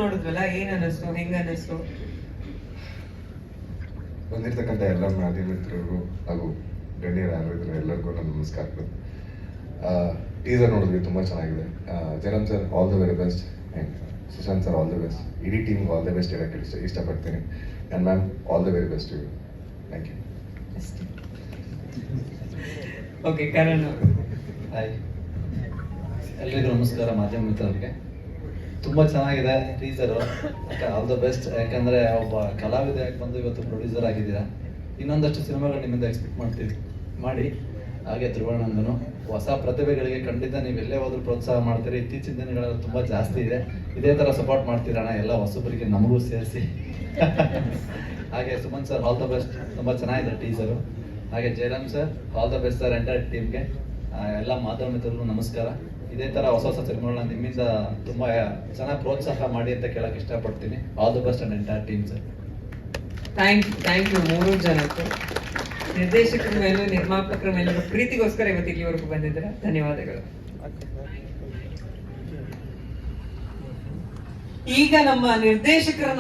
ನೋಡಿದ್ವಲ್ಲ, ಏನ್ ಅನ್ನಿಸ್ತು, ಹೆಂಗ ಅನ್ನಿಸ್ತು? ಬಂದಿರ್ತಕ್ಕಂಥ ಎಲ್ಲ ಮಾಧ್ಯಮ ಮಿತ್ರರಿಗೂ ಹಾಗೂ ಗಣ್ಯರು ಯಾರು ಇದ್ರೆ ಎಲ್ಲರಿಗೂ ನನ್ನ ನಮಸ್ಕಾರಗಳು. ಟೀಸರ್ ನೋಡಿದ್ವಿ, ತುಂಬ ಚೆನ್ನಾಗಿದೆ. Jayaram sir all the very best and Sushant sir all the best. ಇಡೀ ಟೀಮ್ ಆಲ್ ದ ಬೆಸ್ಟ್ ಹೇಳಕ್ಕೆ ಇಷ್ಟಪಡ್ತೀನಿ. And ma'am all the very best you. Thank you. Okay, Karan. Hi, ಎಲ್ರಿಗೂ ನಮಸ್ಕಾರ. ಮಾಧ್ಯಮ ಮಿತ್ರರಿಗೆ ತುಂಬ ಚೆನ್ನಾಗಿದೆ ಟೀಸರು. All the best. ಯಾಕಂದರೆ ಒಬ್ಬ ಕಲಾವಿದೆಯಾಗಿ ಬಂದು ಇವತ್ತು ಪ್ರೊಡ್ಯೂಸರ್ ಆಗಿದ್ದೀರಾ. ಇನ್ನೊಂದಷ್ಟು ಸಿನಿಮಾಗಳು ನಿಮ್ಮಿಂದ ಎಕ್ಸ್ಪೆಕ್ಟ್ ಮಾಡ್ತೀವಿ, ಮಾಡಿ. ಹಾಗೆ ಧ್ರುವಣ್ಣಂದನು ಹೊಸ ಪ್ರತಿಭೆಗಳಿಗೆ ಖಂಡಿತ ನೀವು ಎಲ್ಲೇ ಹೋದ್ರೂ ಪ್ರೋತ್ಸಾಹ ಮಾಡ್ತೀರಿ. ಇತ್ತೀಚಿನ ದಿನಗಳಲ್ಲಿ ತುಂಬ ಜಾಸ್ತಿ ಇದೆ. ಇದೇ ಥರ ಸಪೋರ್ಟ್ ಮಾಡ್ತೀರಣ್ಣ ಎಲ್ಲ ಹೊಸಬರಿಗೆ, ನಮಗೂ ಸೇರಿಸಿ. ಹಾಗೆ Suman sir all the best, ತುಂಬ ಚೆನ್ನಾಗಿದೆ ಟೀಸರು. ಹಾಗೆ Jayaram sir all the best sir entire ಟೀಮ್ಗೆ. ಎಲ್ಲ ಮಾಧ್ಯಮ ಮಿತ್ರರಿಗೂ ನಮಸ್ಕಾರ. ಇದೇ ಥರ ಹೊಸ ಹೊಸ ಸಿನಿಮಾಗಳನ್ನ ನಿಮ್ಮಿಂದ ತುಂಬ ಚೆನ್ನಾಗಿ ಪ್ರೋತ್ಸಾಹ ಮಾಡಿ ಅಂತ ಕೇಳಕ್ಕೆ ಇಷ್ಟಪಡ್ತೀನಿ. All the best and entire team sir. Thank you ಮೂರು ಜನಕ್ಕೂ, ನಿರ್ದೇಶಕರ ಮೇಲೂ ನಿರ್ಮಾಪಕರ ಮೇಲೂ ಪ್ರೀತಿಗೋಸ್ಕರ ಇವತ್ತು ಇಲ್ಲಿವರೆಗೂ ಬಂದಿದ್ದೀರಾ. ಧನ್ಯವಾದಗಳು. ಈಗ ನಮ್ಮ ನಿರ್ದೇಶಕರನ್ನ